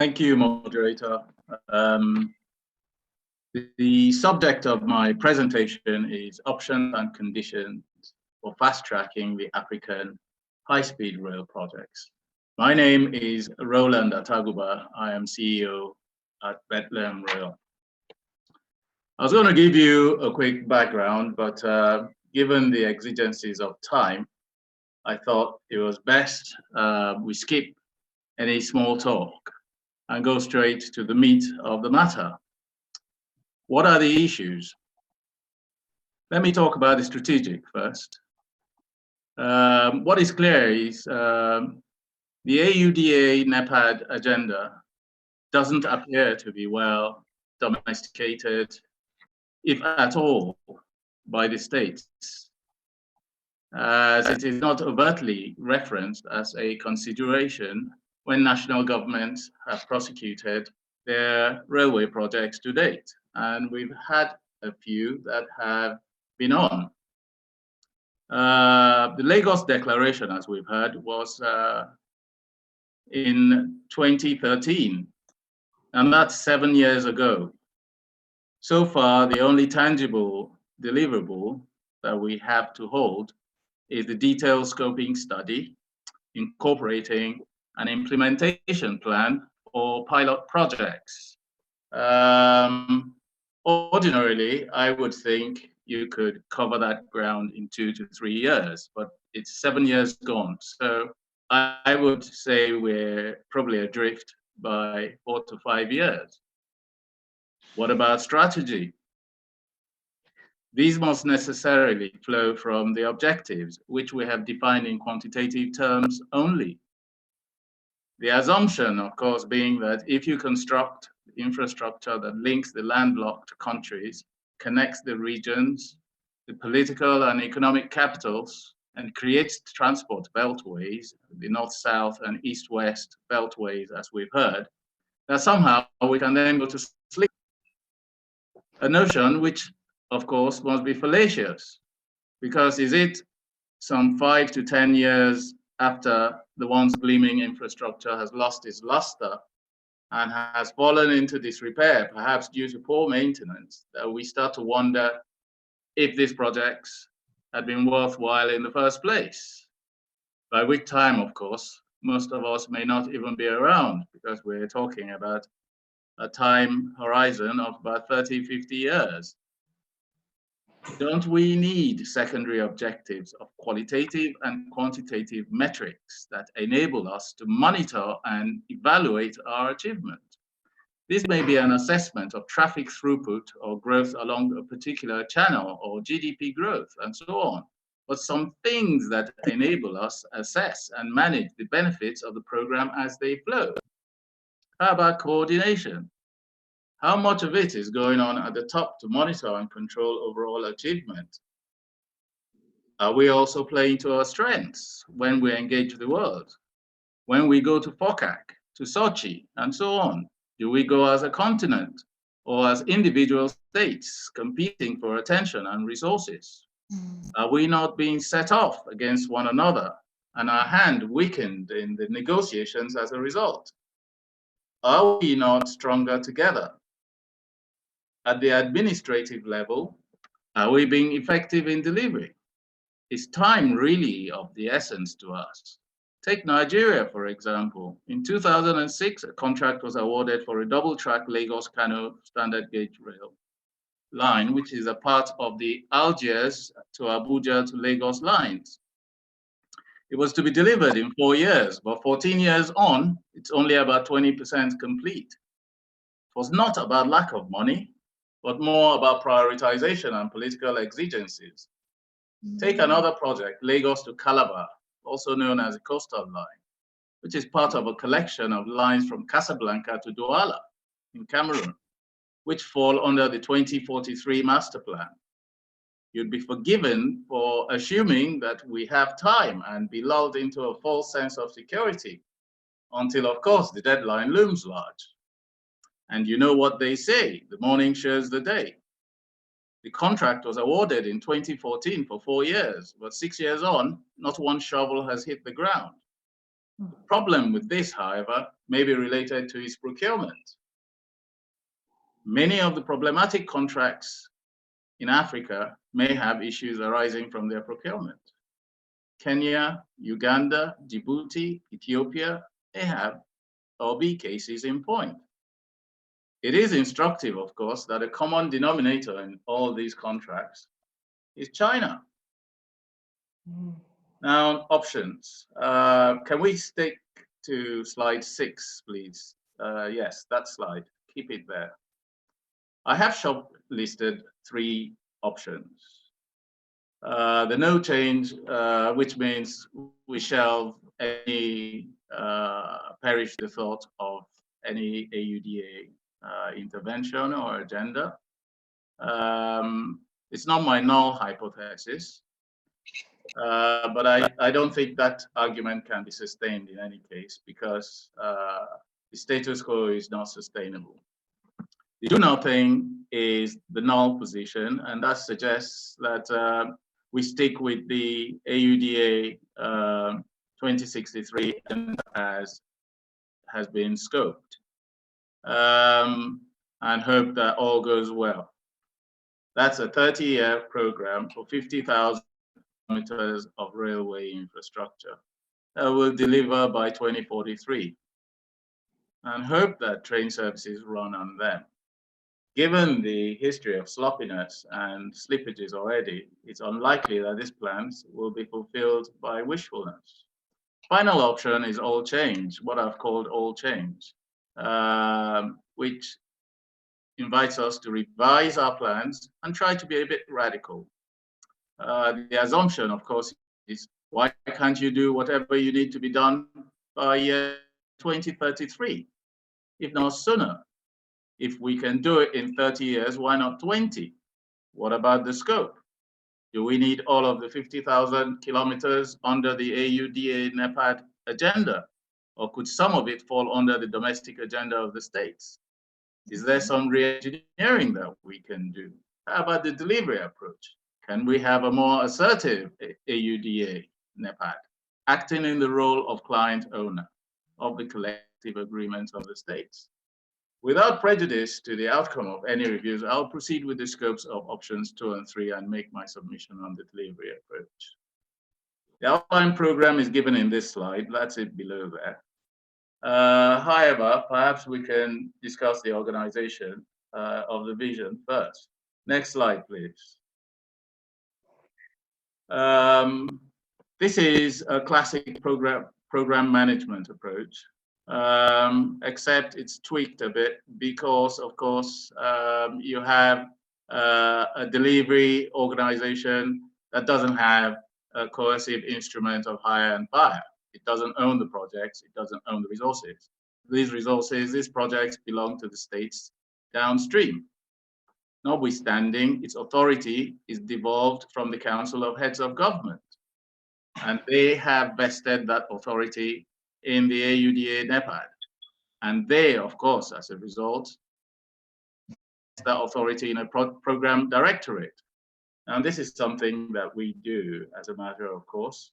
Thank you, moderator. Um, the subject of my presentation is options and conditions for fast-tracking the African high-speed rail projects. My name is Rowland Ataguba. I am CEO at Bethlehem Rail. I was going to give you a quick background, but given the exigencies of time, I thought it was best we skip any small talk and go straight to the meat of the matter. What are the issues? Let me talk about the strategic first. What is clear is the AUDA NEPAD agenda doesn't appear to be well domesticated, if at all, by the states, as it is not overtly referenced as a consideration when national governments have prosecuted their railway projects to date. And we've had a few that have been on. The Lagos Declaration, as we've heard, was in 2013, and that's 7 years ago. So far, the only tangible deliverable that we have to hold is the detailed scoping study incorporating an implementation plan for pilot projects. Ordinarily, I would think you could cover that ground in 2 to 3 years, but it's 7 years gone. So I would say we're probably adrift by 4 to 5 years. What about strategy? These must necessarily flow from the objectives, which we have defined in quantitative terms only. The assumption, of course, being that if you construct infrastructure that links the landlocked countries, connects the regions, the political and economic capitals, and creates transport beltways, the north-south and east-west beltways, as we've heard, that somehow we can then go to sleep. A notion which, of course, must be fallacious, because is it some 5 to 10 years after the once gleaming infrastructure has lost its luster and has fallen into disrepair, perhaps due to poor maintenance, that we start to wonder if these projects had been worthwhile in the first place? By which time, of course, most of us may not even be around, because we're talking about a time horizon of about 30, 50 years. Don't we need secondary objectives of qualitative and quantitative metrics that enable us to monitor and evaluate our achievement? This may be an assessment of traffic throughput or growth along a particular channel or GDP growth and so on, but some things that enable us assess and manage the benefits of the program as they flow. How about coordination? How much of it is going on at the top to monitor and control overall achievement? Are we also playing to our strengths when we engage the world? When we go to FOCAC, to Sochi, and so on, do we go as a continent or as individual states competing for attention and resources? Are we not being set off against one another and our hand weakened in the negotiations as a result? Are we not stronger together? At the administrative level, are we being effective in delivery? Is time really of the essence to us? Take Nigeria, for example. In 2006, a contract was awarded for a double-track Lagos-Kano standard gauge rail line, which is a part of the Algiers to Abuja to Lagos lines. It was to be delivered in 4 years, but 14 years on, it's only about 20% complete. It was not about lack of money, but more about prioritization and political exigencies. Take another project, Lagos to Calabar, also known as the Coastal Line, which is part of a collection of lines from Casablanca to Douala in Cameroon, which fall under the 2043 master plan. You'd be forgiven for assuming that we have time and be lulled into a false sense of security until, of course, the deadline looms large. And you know what they say, the morning shows the day. The contract was awarded in 2014 for 4 years, but 6 years on, not one shovel has hit the ground. The problem with this, however, may be related to its procurement. Many of the problematic contracts in Africa may have issues arising from their procurement. Kenya, Uganda, Djibouti, Ethiopia, they have or be cases in point. It is instructive, of course, that a common denominator in all these contracts is China. Now, options. Can we stick to slide 6, please? Yes, that slide. Keep it there. I have shortlisted 3 options. The no change, which means we shelve any perish the thought of any AUDA intervention or agenda. It's not my null hypothesis, but I don't think that argument can be sustained in any case because the status quo is not sustainable. The do nothing is the null position, and that suggests that we stick with the AUDA 2063 as has been scoped, and hope that all goes well. That's a 30-year program for 50,000 kilometers of railway infrastructure that will deliver by 2043, and hope that train services run on them. Given the history of sloppiness and slippages already, it's unlikely that these plans will be fulfilled by wishfulness. Final option is all change, what I've called all change, which invites us to revise our plans and try to be a bit radical. The assumption, of course, is why can't you do whatever you need to be done by year 2033, if not sooner? If we can do it in 30 years, why not 20? What about the scope? Do we need all of the 50,000 kilometers under the AUDA NEPAD agenda? Or could some of it fall under the domestic agenda of the states? Is there some re-engineering that we can do? How about the delivery approach? Can we have a more assertive AUDA NEPAD, acting in the role of client owner of the collective agreements of the states? Without prejudice to the outcome of any reviews, I'll proceed with the scopes of options 2 and 3 and make my submission on the delivery approach. The outline program is given in this slide. That's it below there. However, perhaps we can discuss the organization of the vision first. Next slide, please. This is a classic program management approach. Except it's tweaked a bit because, of course, you have a delivery organization that doesn't have a coercive instrument of hire and fire. It doesn't own the projects. It doesn't own the resources. These projects belong to the states downstream. Notwithstanding, its authority is devolved from the Council of Heads of Government, and they have vested that authority in the AUDA NEPAD. And they, of course, as a result, the authority in a program directorate. And this is something that we do as a matter of course.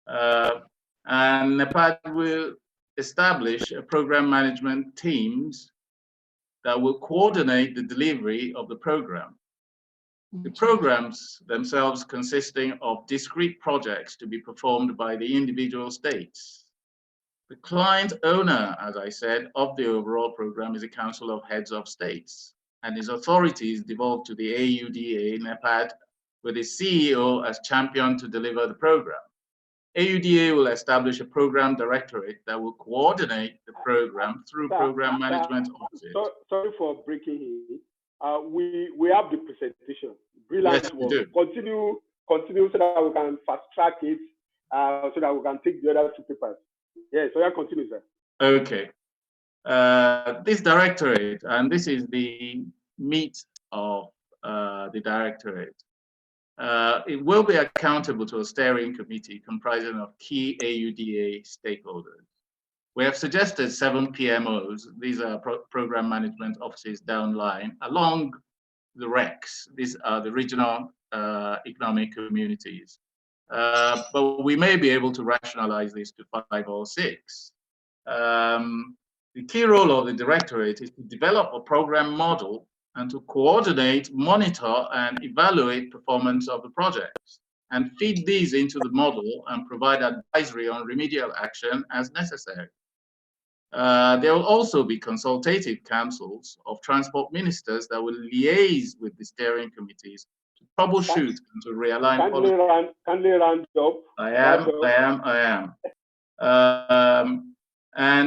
And NEPAD will establish a program management teams that will coordinate the delivery of the program. The programs themselves consisting of discrete projects to be performed by the individual states. The client owner, as I said, of the overall program is a Council of Heads of States, and his authority is devolved to the AUDA NEPAD with his CEO as champion to deliver the program. AUDA will establish a program directorate that will coordinate the program through program management offices. Sorry for breaking in. We have the presentation. Brilliant. Yes, we do. Continue so that we can fast track it, so that we can take the other 2 papers. Yes, so continue, sir. Okay. This directorate, and this is the meat of the directorate, it will be accountable to a steering committee comprising of key AUDA stakeholders. We have suggested 7 PMOs. These are program management offices downline along the RECs. These are the regional economic communities but we may be able to rationalize this to 5 or 6. The key role of the directorate is to develop a program model and to coordinate, monitor, and evaluate performance of the projects, and feed these into the model and provide advisory on remedial action as necessary. There will also be consultative councils of transport ministers that will liaise with the steering committees to troubleshoot and to realign policy. Can they round up? I am.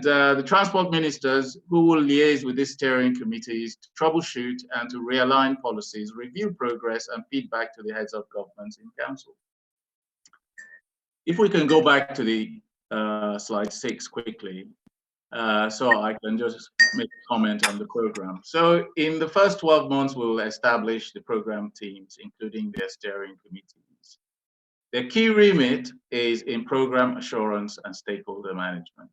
The transport ministers who will liaise with the steering committees to troubleshoot and to realign policies, review progress, and feedback to the heads of governments in council. If we can go back to the slide 6 quickly, so I can just make a comment on the program. So in the first 12 months, we will establish the program teams, including their steering committees. Their key remit is in program assurance and stakeholder management.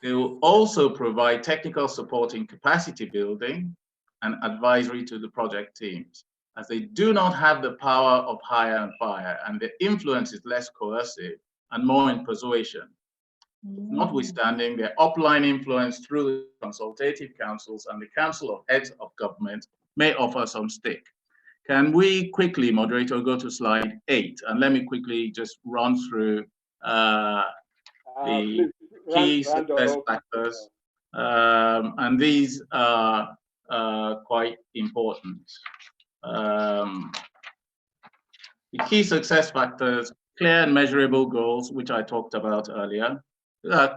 They will also provide technical support in capacity building and advisory to the project teams, as they do not have the power of hire and fire, and the influence is less coercive and more in persuasion. Notwithstanding, their upline influence through the consultative councils and the Council of Heads of Government may offer some stake. Can we quickly, moderator, go to slide 8, and let me quickly just run through the key success factors, and these are quite important. The key success factors: clear and measurable goals, which I talked about earlier,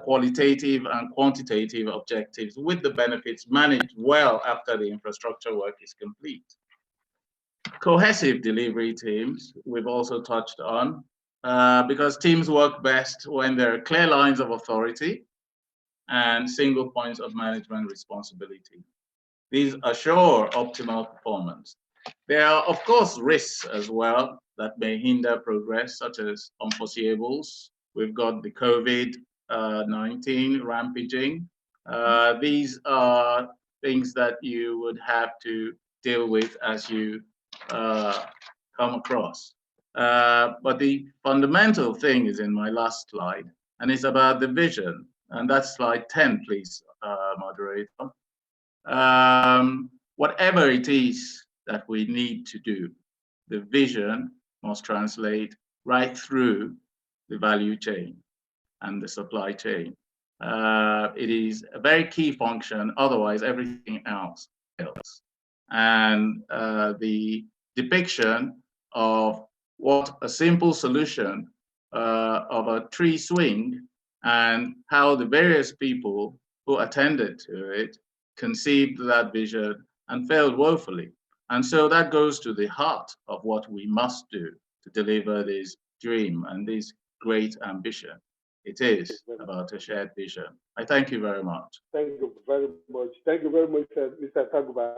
qualitative and quantitative objectives with the benefits managed well after the infrastructure work is complete. Cohesive delivery teams, we've also touched on, because teams work best when there are clear lines of authority and single points of management responsibility. These assure optimal performance. There are, of course, risks as well that may hinder progress, such as unforeseeables. We've got the COVID-19 rampaging. These are things that you would have to deal with as you come across. But the fundamental thing is in my last slide, and it's about the vision. And that's slide 10, please, moderator. Whatever it is that we need to do, the vision must translate right through the value chain and the supply chain. It is a very key function, otherwise everything else fails. And the depiction of what a simple solution of a tree swing and how the various people who attended to it conceived that vision and failed woefully. And so that goes to the heart of what we must do to deliver this dream and this great ambition. It is about a shared vision. I thank you very much. Thank you very much. Thank you very much, Mr. Ataguba.